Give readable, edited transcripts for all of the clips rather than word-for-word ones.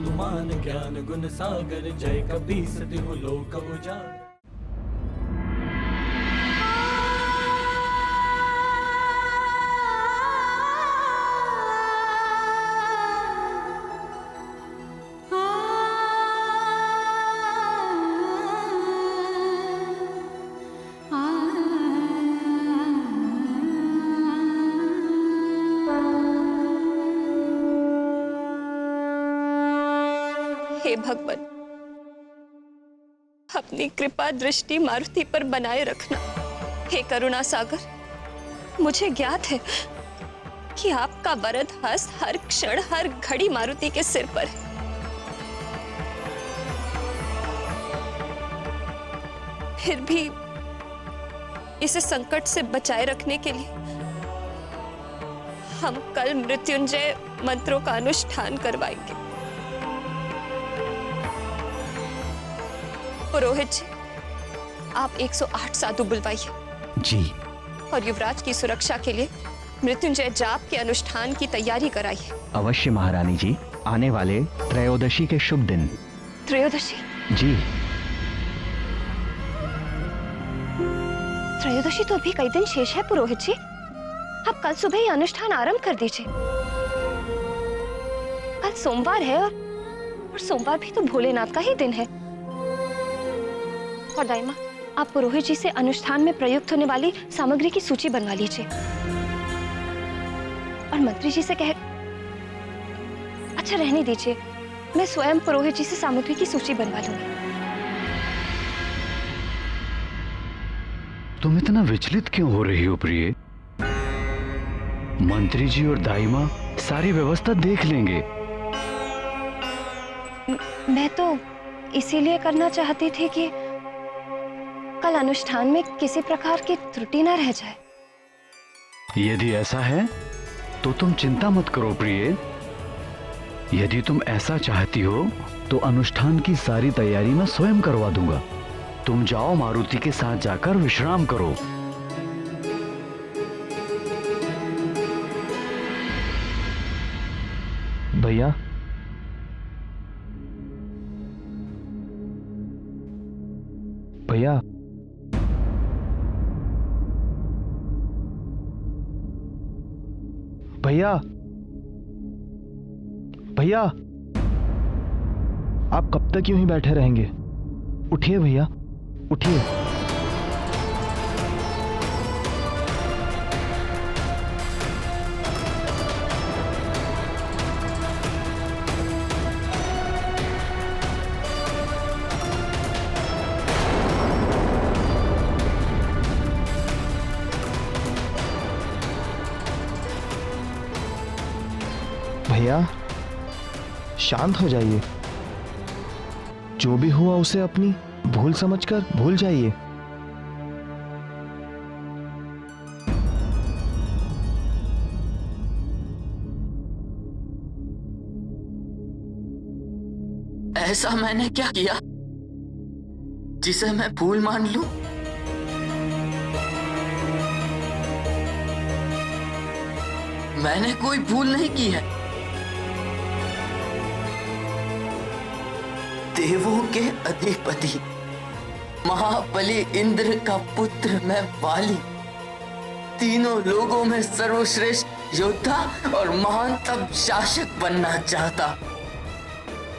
हनुमान ज्ञान गुण सागर, जय कपीस तिहु लोक उजागर। हे भगवान, अपनी कृपा दृष्टि मारुति पर बनाए रखना। हे करुणा सागर, मुझे ज्ञात है कि आपका वरद हस्त हर क्षण हर घड़ी मारुति के सिर पर है। फिर भी इसे संकट से बचाए रखने के लिए हम कल मृत्युंजय मंत्रों का अनुष्ठान करवाएंगे। पुरोहित जी, आप 108 साधु बुलवाइए। जी। और युवराज की सुरक्षा के लिए मृत्युंजय जाप के अनुष्ठान की तैयारी कराइए। अवश्य महारानी जी, आने वाले त्रयोदशी के शुभ दिन। त्रयोदशी? जी। त्रयोदशी तो अभी कई दिन शेष है पुरोहित जी। आप कल सुबह ही अनुष्ठान आरंभ कर दीजिए। कल सोमवार है और सोमवार भी तो भोलेनाथ का ही दिन है। और दाई माँ, आप पुरोहित जी से अनुष्ठान में प्रयुक्त होने वाली सामग्री की सूची बनवा लीजिए। और मंत्री जी से अच्छा रहने दीजिए, मैं स्वयं पुरोहित जी से सामग्री की सूची बनवा लूंगी। तुम इतना विचलित क्यों हो रही हो प्रिय? मंत्री जी और दाई माँ सारी व्यवस्था देख लेंगे। मैं तो इसीलिए करना चाहती थी कि कल अनुष्ठान में किसी प्रकार की त्रुटि न रह जाए। यदि ऐसा है तो तुम चिंता मत करो प्रिय। यदि तुम ऐसा चाहती हो तो अनुष्ठान की सारी तैयारी मैं स्वयं करवा दूंगा। तुम जाओ, मारुति के साथ जाकर विश्राम करो। भैया, भैया, भैया, भैया, आप कब तक यूं ही बैठे रहेंगे? उठिए भैया, उठिए। भैया, शांत हो जाइए। जो भी हुआ उसे अपनी भूल समझकर भूल जाइए। ऐसा मैंने क्या किया जिसे मैं भूल मान लूं? मैंने कोई भूल नहीं की है। देवों के अधिपति महाबली इंद्र का पुत्र मैं वाली, तीनों लोगों में सर्वश्रेष्ठ योद्धा और महानतम शासक बनना चाहता,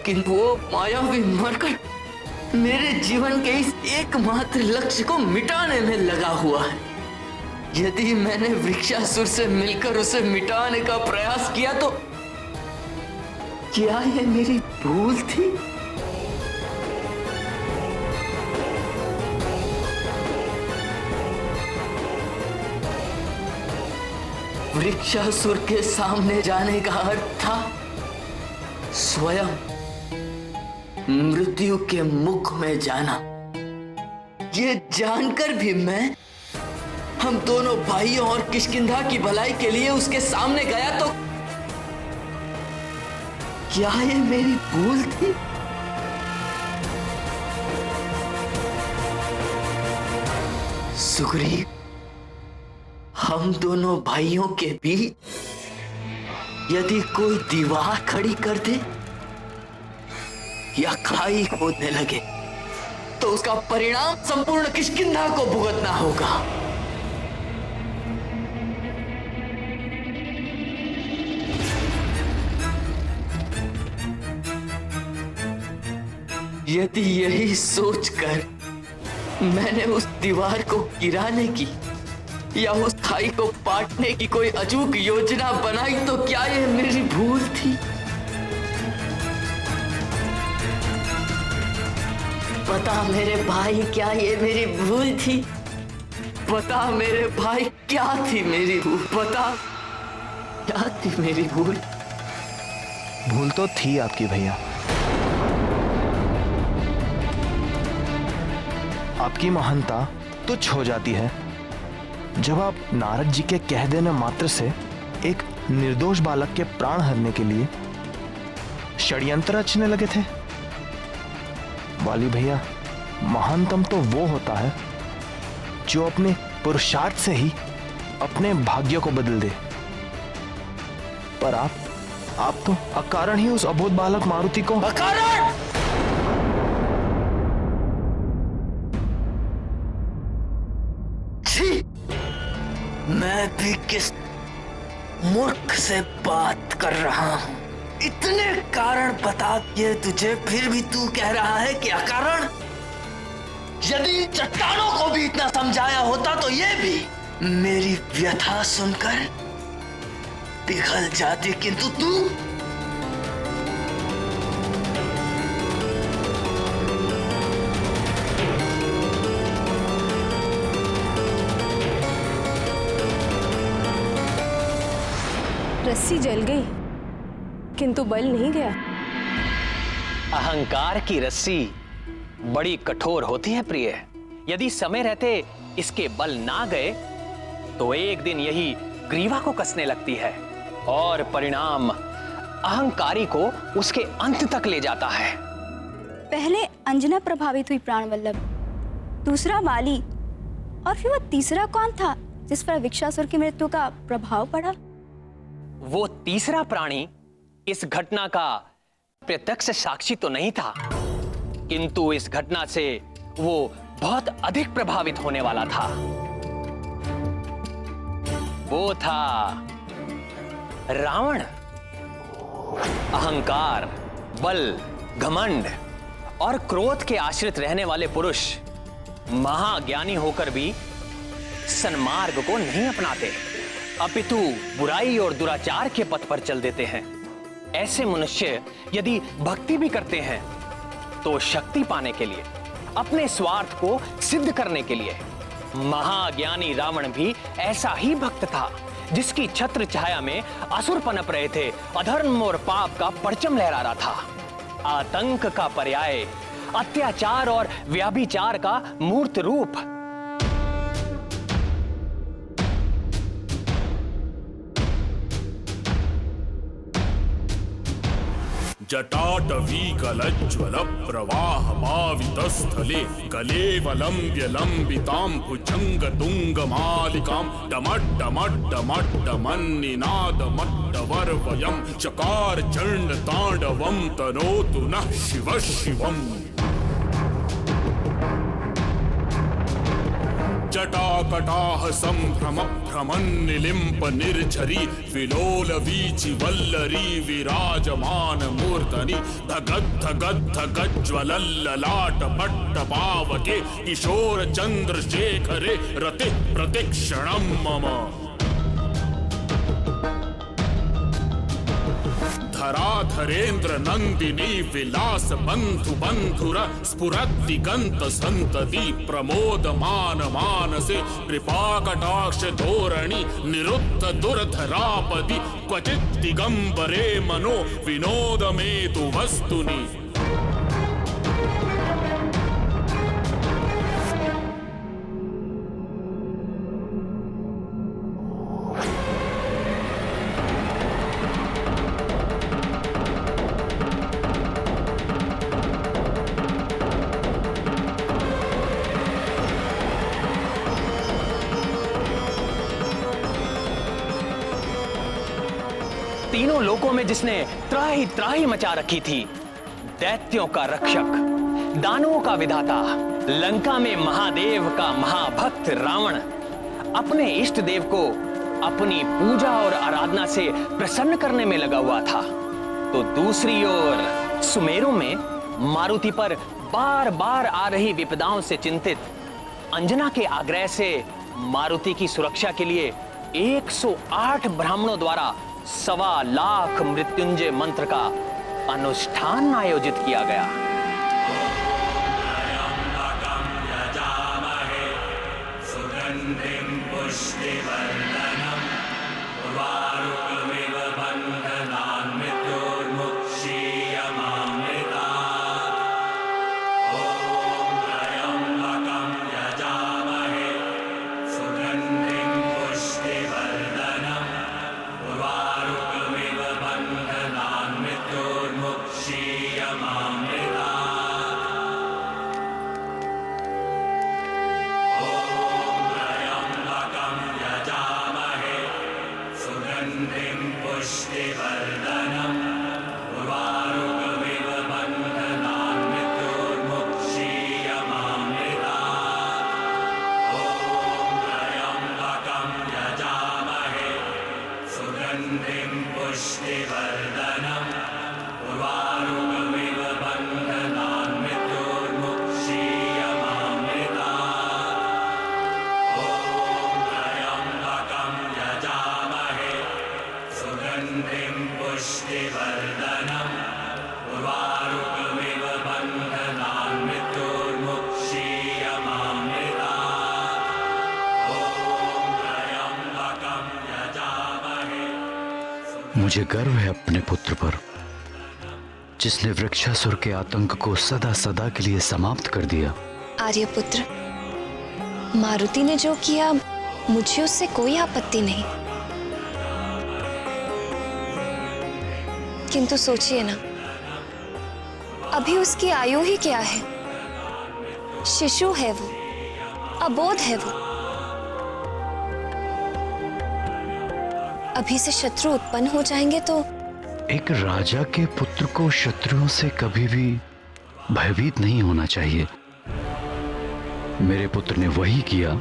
किंतु वो मायावी मरकर मेरे जीवन के इस एकमात्र लक्ष्य को मिटाने में लगा हुआ है। यदि मैंने वृक्षासुर से मिलकर उसे मिटाने का प्रयास किया तो क्या ये मेरी भूल थी? वृक्षासुर के सामने जाने का अर्थ था स्वयं मृत्यु के मुख में जाना। ये जानकर भी मैं हम दोनों भाइयों और किष्किंधा की भलाई के लिए उसके सामने गया तो क्या ये मेरी भूल थी? सुग्रीव, हम दोनों भाइयों के बीच यदि कोई दीवार खड़ी कर दे या खाई खोदने लगे तो उसका परिणाम संपूर्ण किष्किंधा को भुगतना होगा। यदि यही सोचकर मैंने उस दीवार को गिराने की या उस खाई को पाटने की कोई अचूक योजना बनाई तो क्या ये मेरी भूल थी? बता मेरे भाई, क्या ये मेरी भूल थी? बता मेरे भाई, क्या थी मेरी भूल? बता क्या थी मेरी भूल? भूल तो थी आपकी भैया। आपकी महानता तुच्छ हो जाती है जब आप नारद जी के कह देने मात्र से एक निर्दोष बालक के प्राण हरने के लिए षड्यंत्र रचने लगे थे। वाली भैया, महानतम तो वो होता है जो अपने पुरुषार्थ से ही अपने भाग्य को बदल दे। पर आप तो अकारण ही उस अबोध बालक मारुति को अकारण! छी! मैं भी किस मूर्ख से बात कर रहा हूं। इतने कारण बता दिए तुझे, फिर भी तू कह रहा है कि अकारण। यदि चट्टानों को भी इतना समझाया होता तो ये भी मेरी व्यथा सुनकर पिघल जाती, किंतु तू रस्सी जल गई किंतु बल नहीं गया। अहंकार की रस्सी बड़ी कठोर होती है प्रिय। यदि समय रहते इसके बल ना गए तो एक दिन यही ग्रीवा को कसने लगती है और परिणाम अहंकारी को उसके अंत तक ले जाता है। पहले अंजना प्रभावित हुई प्राणवल्लभ, दूसरा वाली, और फिर वह तीसरा कौन था जिस पर विक्षासुर की मृत्यु का प्रभाव पड़ा? वो तीसरा प्राणी इस घटना का प्रत्यक्ष साक्षी तो नहीं था, किंतु इस घटना से वो बहुत अधिक प्रभावित होने वाला था। वो था रावण। अहंकार, बल, घमंड और क्रोध के आश्रित रहने वाले पुरुष महाज्ञानी होकर भी सन्मार्ग को नहीं अपनाते, अपितु बुराई और दुराचार के पथ पर चल देते हैं। ऐसे मनुष्य यदि भक्ति भी करते हैं तो शक्ति पाने के लिए, अपने स्वार्थ को सिद्ध करने के लिए। महाज्ञानी रावण भी ऐसा ही भक्त था जिसकी छत्र छाया में असुर पनप रहे थे, अधर्म और पाप का परचम लहरा रहा था। आतंक का पर्याय, अत्याचार और व्याभिचार का मूर्त रूप। जटाटवीकलज्ज्वल प्रवाहमावितस्थले कलेवलम्ब्य लम्बितां भुजङ्गतुङ्गमालिकां डमड्डमड्डमड्डमन्निनादमड्डवर्वयं चकार चण्डताण्डवं तनोतु नः शिवः शिवम्। जटाकटाह संभ्रम भ्रमन्निलिम्प निर्झरी विलोल वीचि वल्लरी विराजमान मूर्धनि धगद् धगद् धगज्ज्वलल्ललाट पट्ट पावके किशोर चन्द्रशेखरे रति प्रतिक्षणं मम। धराधरेन्द्र नंदिनी विलास बंधु बंधुर स्फुरद्दिगंत संतति प्रमोदमान मानसे कृपा कटाक्ष धोरणि निरुद्ध दुर्धरापदि क्वचित् दिगंबरे मनो विनोदमेतु वस्तुनि। तीनों लोकों में जिसने त्राही त्राही मचा रखी थी, दैत्यों का रक्षक, दानवों का विधाता, लंका में महादेव का महाभक्त रावण अपने इष्ट देव को अपनी पूजा और आराधना से प्रसन्न करने में लगा हुआ था, तो दूसरी ओर सुमेरु में मारुति पर बार बार आ रही विपदाओं से चिंतित अंजना के आग्रह से मारुति की सुरक्षा के लिए 108 ब्राह्मणों द्वारा 1.25 लाख मृत्युंजय मंत्र का अनुष्ठान आयोजित किया गया। मुझे गर्व है अपने पुत्र पर, जिसने वृक्षासुर के आतंक को सदा सदा के लिए समाप्त कर दिया। आर्यपुत्र, मारुति ने जो किया मुझे उससे कोई आपत्ति नहीं, किंतु सोचिए ना, अभी उसकी आयु ही क्या है, शिशु है वो, अबोध है वो। अभी से शत्रु उत्पन्न हो जाएंगे तो एक राजा के पुत्र को शत्रुओं से कभी भी भयभीत नहीं होना चाहिए। मेरे पुत्र ने वही किया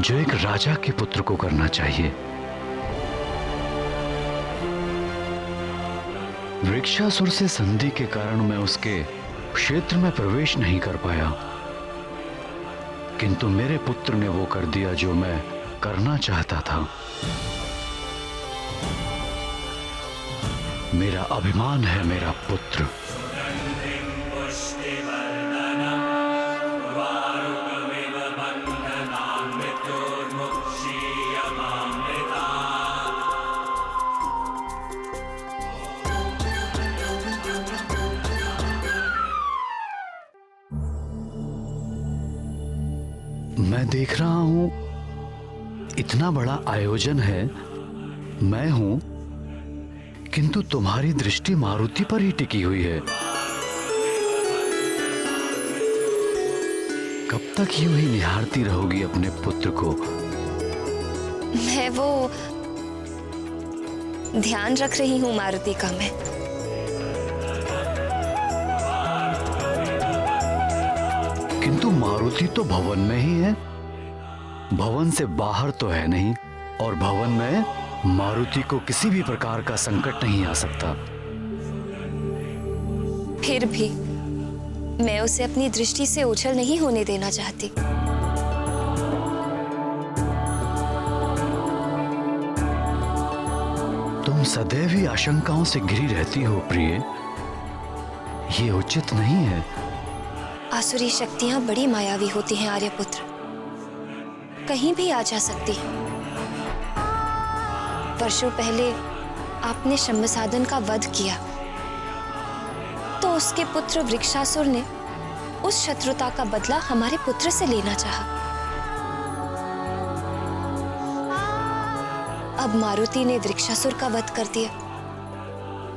जो एक राजा के पुत्र को करना चाहिए। वृक्षासुर से संधि के कारण मैं उसके क्षेत्र में प्रवेश नहीं कर पाया, किंतु मेरे पुत्र ने वो कर दिया जो मैं करना चाहता था। मेरा अभिमान है मेरा पुत्र। मैं देख रहा हूं इतना बड़ा आयोजन है, मैं हूं, किंतु तुम्हारी दृष्टि मारुति पर ही टिकी हुई है। कब तक यूं ही निहारती रहोगी अपने पुत्र को? मैं वो ध्यान रख रही हूं मारुति का। मैं किंतु मारुति तो भवन में ही है, भवन से बाहर तो है नहीं, और भवन में मारुति को किसी भी प्रकार का संकट नहीं आ सकता। फिर भी मैं उसे अपनी दृष्टि से ओझल नहीं होने देना चाहती। तुम सदैव ही आशंकाओं से घिरी रहती हो प्रिय, ये उचित नहीं है। आसुरी शक्तियां बड़ी मायावी होती हैं आर्यपुत्र, कहीं भी आ जा सकती हैं। वर्षों पहले आपने शंभसादन का वध किया, तो उसके पुत्र वृक्षासुर ने उस शत्रुता का बदला हमारे पुत्र से लेना चाहा। अब मारुति ने वृक्षासुर का वध कर दिया,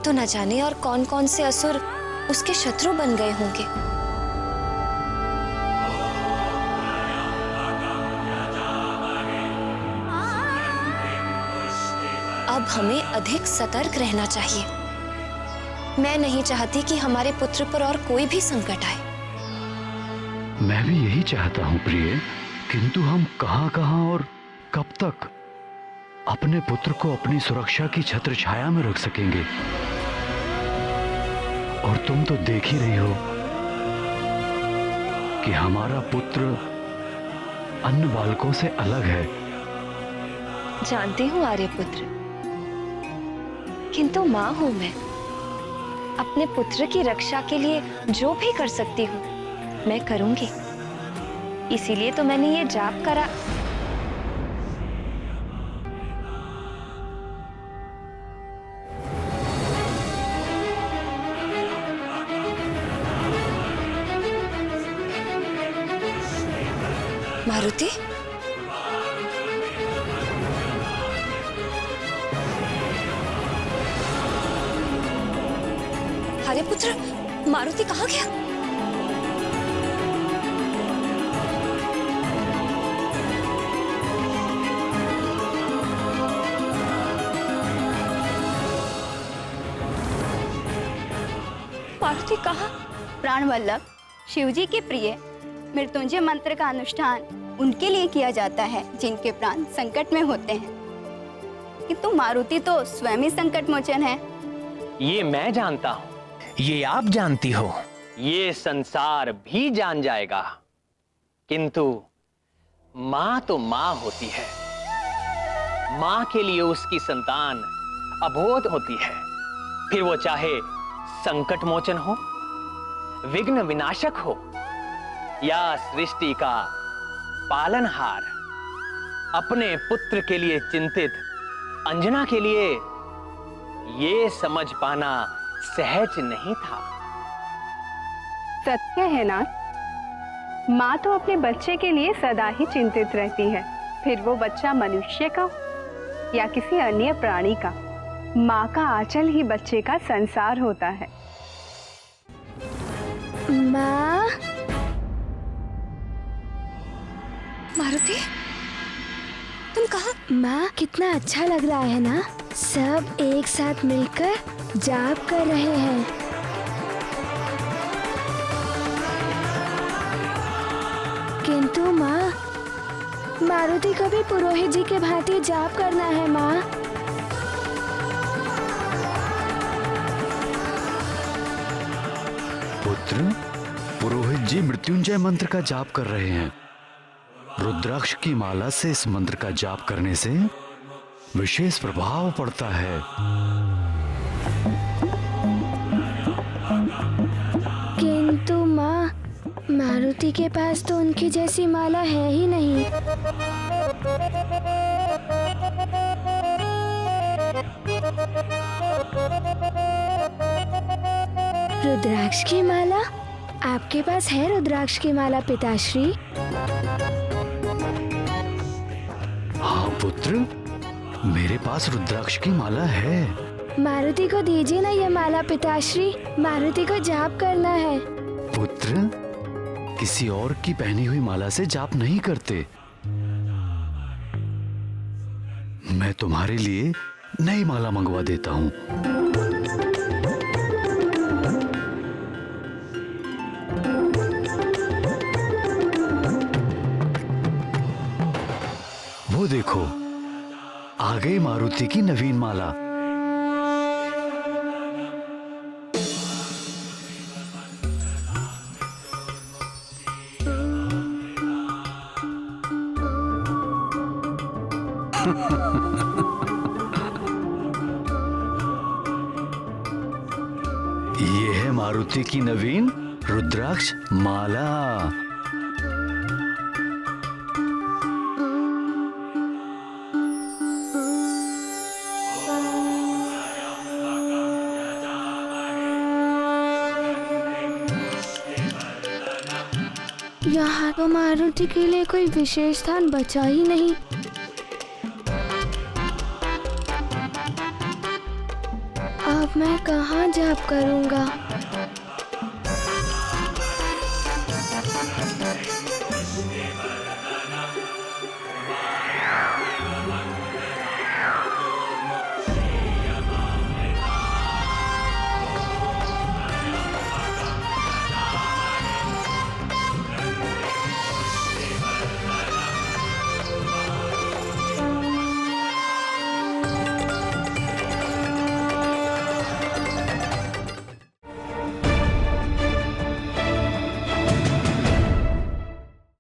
तो न जाने और कौन कौन से असुर उसके शत्रु बन गए होंगे। अब हमें अधिक सतर्क रहना चाहिए। मैं नहीं चाहती कि हमारे पुत्र पर और कोई भी संकट आए। मैं भी यही चाहता हूं प्रिय, किंतु हम कहां और कब तक अपने पुत्र को अपनी सुरक्षा की छत्र छाया में रख सकेंगे? और तुम तो देख ही रही हो कि हमारा पुत्र अन्य बालकों से अलग है। जानती हूँ आर्यपुत्र, किंतु माँ हूं मैं। अपने पुत्र की रक्षा के लिए जो भी कर सकती हूँ मैं करूंगी। इसीलिए तो मैंने ये जाप करा। मारुति, अरे पुत्र, मारुति कहाँ गया? मारुति कहाँ? प्राणवल्लभ, शिवजी के प्रिय मृत्युंजय मंत्र का अनुष्ठान उनके लिए किया जाता है जिनके प्राण संकट में होते हैं, किंतु मारुति तो स्वयं ही संकट मोचन है। ये मैं जानता हूं, ये आप जानती हो, ये संसार भी जान जाएगा, किंतु मां तो मां होती है। मां के लिए उसकी संतान अबोध होती है, फिर वो चाहे संकट मोचन हो, विघ्न विनाशक हो या सृष्टि का पालनहार। अपने पुत्र के लिए चिंतित अंजना के लिए ये समझ पाना सहज नहीं था। सत्य है ना, माँ तो अपने बच्चे के लिए सदा ही चिंतित रहती है, फिर वो बच्चा मनुष्य का या किसी अन्य प्राणी का। माँ का आंचल ही बच्चे का संसार होता है। माँ, मारुति, तुम कहाँ? माँ, कितना अच्छा लग रहा है ना, सब एक साथ मिलकर जाप कर रहे हैं। किंतु माँ, मारुति को भी पुरोहित जी के भांति जाप करना है माँ। पुत्र, पुरोहित जी मृत्युंजय मंत्र का जाप कर रहे हैं। रुद्राक्ष की माला से इस मंत्र का जाप करने से विशेष प्रभाव पड़ता है। किंतु माँ, मारुति के पास तो उनकी जैसी माला है ही नहीं। रुद्राक्ष की माला? आपके पास है रुद्राक्ष की माला पिताश्री? हाँ पुत्र, मेरे पास रुद्राक्ष की माला है। मारुति को दीजिए ना ये माला पिताश्री, मारुति को जाप करना है। पुत्र, किसी और की पहनी हुई माला से जाप नहीं करते। मैं तुम्हारे लिए नई माला मंगवा देता हूँ। वो देखो, आ गई मारुति की नवीन माला। ये है मारुति की नवीन रुद्राक्ष माला। यहाँ तो मारुति के लिए कोई विशेष स्थान बचा ही नहीं। अब मैं कहाँ जाप करूँगा?